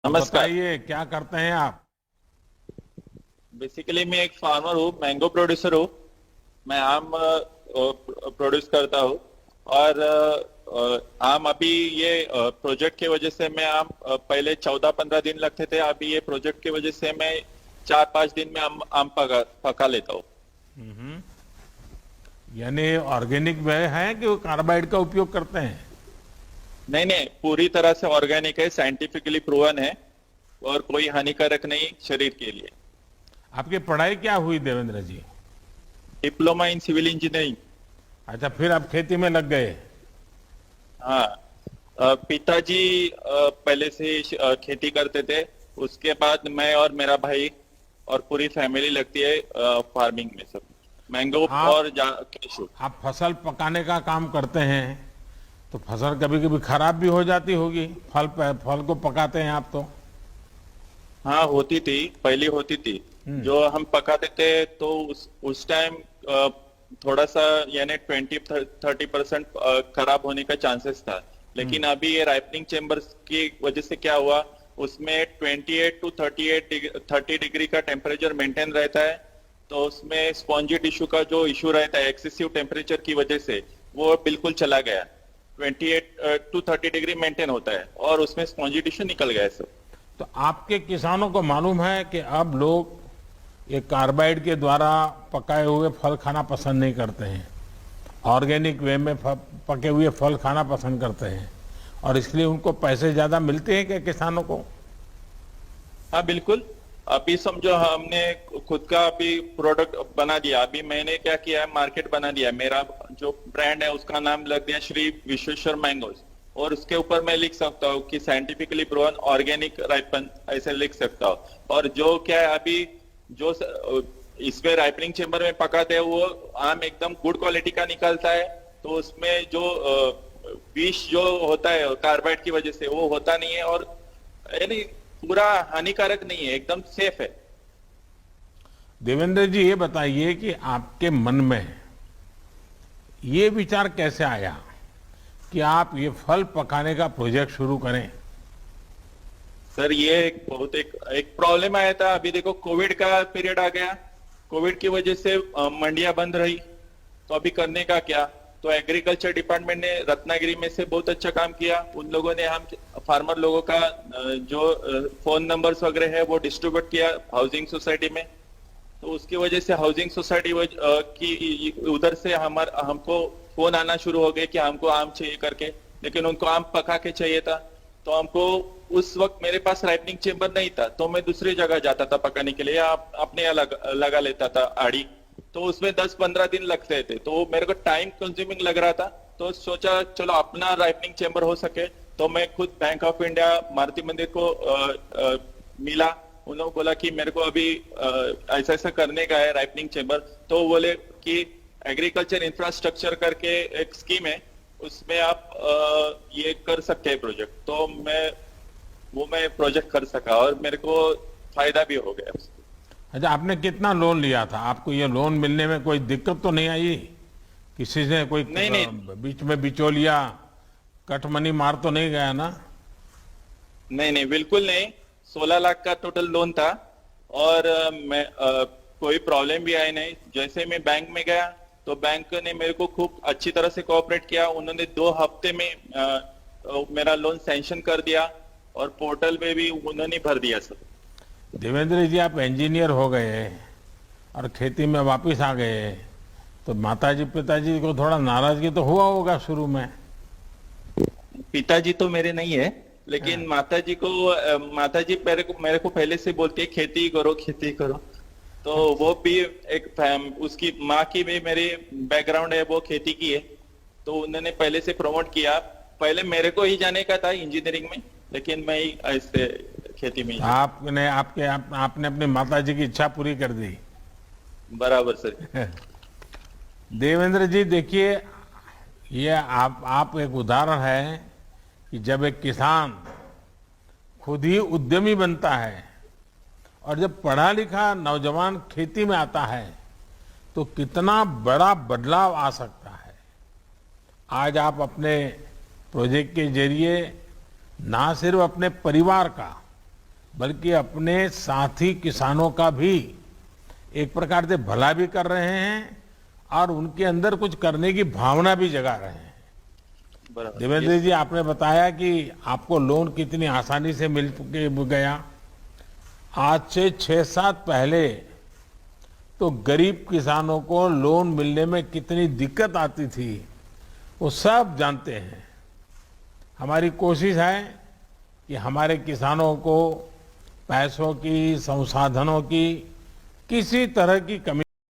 नमस्कार। बताइए क्या करते हैं आप। बेसिकली मैं एक फार्मर हूँ, मैंगो प्रोड्यूसर हूँ। मैं आम प्रोड्यूस करता हूँ। और आम अभी ये प्रोजेक्ट की वजह से मैं आम पहले 14-15 दिन लगते थे, अभी ये प्रोजेक्ट की वजह से मैं 4-5 दिन में आम पका पका लेता हूँ। यानी ऑर्गेनिक वे है कि वो कार्बाइड का उपयोग करते हैं। नहीं नहीं, पूरी तरह से ऑर्गेनिक है, साइंटिफिकली प्रूवन है और कोई हानिकारक नहीं शरीर के लिए। आपकी पढ़ाई क्या हुई Devendra ji. Diploma in civil engineering. अच्छा, फिर आप खेती में लग गए। हाँ। पिताजी पहले से ही खेती करते थे। उसके बाद मैं और मेरा भाई और पूरी फैमिली लगती है फार्मिंग में, सब मैंगो आप और कैशू। आप फसल पकाने का काम करते हैं तो फसल कभी कभी खराब भी हो जाती होगी। फल को पकाते हैं आप तो। हाँ, होती थी, पहले होती थी। हम्म। जो हम पकाते थे तो उस टाइम थोड़ा सा यानी 20-30% खराब होने का चांसेस था। लेकिन अभी ये राइपनिंग चेम्बर्स की वजह से क्या हुआ, उसमें 28 to 30 डिग्री का टेम्परेचर मेंटेन रहता है। तो उसमें स्पॉन्जी टिश्यू का जो इश्यू रहता है एक्सेसिव टेम्परेचर की वजह से, वो बिल्कुल चला गया। 28 to 30 डिग्री मेंटेन होता है और उसमें स्पॉन्जी टिश्यू निकल गया है सब। तो आपके किसानों को मालूम है कि अब लोग ये कार्बाइड के द्वारा पकाए हुए फल खाना पसंद नहीं करते हैं। ऑर्गेनिक वे में पके हुए फल खाना पसंद करते हैं और इसलिए उनको पैसे ज्यादा मिलते हैं क्या किसानों को। हाँ बिल्कुल। अभी समझो हमने खुद का अभी प्रोडक्ट बना दिया। अभी मैंने क्या किया है, मार्केट बना दिया। मेरा जो ब्रांड है उसका नाम लग दिया श्री विश्वेश्वर मैंगोज। और उसके ऊपर मैं लिख सकता हूँ कि साइंटिफिकली प्रूवन ऑर्गेनिक राइपन, ऐसे लिख सकता हूँ। और जो क्या है अभी, जो इसमें राइपनिंग चेम्बर में पकाते हैं वो आम एकदम गुड क्वालिटी का निकलता है। तो उसमें जो विष जो होता है कार्बाइड की वजह से, वो होता नहीं है। और यानी पूरा हानिकारक नहीं है, एकदम सेफ है। देवेंद्र जी ये बताइए कि आपके मन में ये विचार कैसे आया कि आप ये फल पकाने का प्रोजेक्ट शुरू करें। सर ये एक प्रॉब्लम आया था। अभी देखो कोविड का पीरियड आ गया। कोविड की वजह से मंडियां बंद रही। तो अभी करने का क्या। तो एग्रीकल्चर डिपार्टमेंट ने रत्नागिरी में से बहुत अच्छा काम किया। उन लोगों ने हम फार्मर लोगों का जो फोन नंबर्स वगैरह है वो डिस्ट्रीब्यूट किया हाउसिंग सोसाइटी में। तो उसकी वजह से हाउसिंग सोसाइटी की उधर से हमको फोन आना शुरू हो गए कि हमको आम चाहिए करके। लेकिन उनको आम पका के चाहिए था। तो हमको उस वक्त मेरे पास राइपनिंग चेम्बर नहीं था, तो मैं दूसरी जगह जाता था पकाने के लिए, या अपने यहाँ लगा लेता था आड़ी। तो उसमें 10-15 दिन लगते थे, तो मेरे को टाइम कंज्यूमिंग लग रहा था। तो सोचा चलो अपना राइपनिंग चेम्बर हो सके। तो मैं खुद बैंक ऑफ इंडिया मारुति मंदिर को मिला। उन लोगों बोला कि मेरे को अभी ऐसा ऐसा करने का है राइपनिंग चेम्बर। तो वो बोले कि एग्रीकल्चर इंफ्रास्ट्रक्चर करके एक स्कीम है, उसमें आप ये कर सकते हैं प्रोजेक्ट। तो मैं प्रोजेक्ट कर सका और मेरे को फायदा भी हो गया उससे। अच्छा, आपने कितना लोन लिया था। आपको ये लोन मिलने में कोई दिक्कत तो नहीं आई। किसी से कोई नहीं नहीं। बीच में बिचौलिया कटमनी मार तो नहीं गया ना। नहीं नहीं, बिल्कुल नहीं। 16 लाख का टोटल लोन था। और कोई प्रॉब्लम भी आई नहीं। जैसे मैं बैंक में गया तो बैंक ने मेरे को खूब अच्छी तरह से कोऑपरेट किया। उन्होंने 2 हफ्ते में मेरा लोन सैंक्शन कर दिया। और पोर्टल में भी उन्होंने भर दिया सब। देवेंद्र जी आप इंजीनियर हो गए और खेती में वापस आ गए तो माताजी पिताजी को थोड़ा नाराजगी तो हुआ होगा शुरू में। पिताजी तो मेरे नहीं है। लेकिन हाँ। माताजी मेरे को पहले से बोलती है खेती करो खेती करो। तो वो भी उसकी माँ की भी मेरी बैकग्राउंड है, वो खेती की है। तो उन्होंने पहले से प्रमोट किया। पहले मेरे को ही जाने का था इंजीनियरिंग में, लेकिन मैं ही ऐसे खेती में ही हूँ। आपने अपनी माताजी की इच्छा पूरी कर दी। बराबर सर। देवेंद्र जी देखिए, ये आप एक उदाहरण है कि जब एक किसान खुद ही उद्यमी बनता है और जब पढ़ा लिखा नौजवान खेती में आता है तो कितना बड़ा बदलाव आ सकता है। आज आप अपने प्रोजेक्ट के जरिए ना सिर्फ अपने परिवार का बल्कि अपने साथी किसानों का भी एक प्रकार से भला भी कर रहे हैं और उनके अंदर कुछ करने की भावना भी जगा रहे हैं। बराबर। देवेंद्र जी, आपने बताया कि आपको लोन कितनी आसानी से मिल के गया। आज से 6-7 पहले तो गरीब किसानों को लोन मिलने में कितनी दिक्कत आती थी, वो सब जानते हैं। हमारी कोशिश है कि हमारे किसानों को पैसों की, संसाधनों की किसी तरह की कमी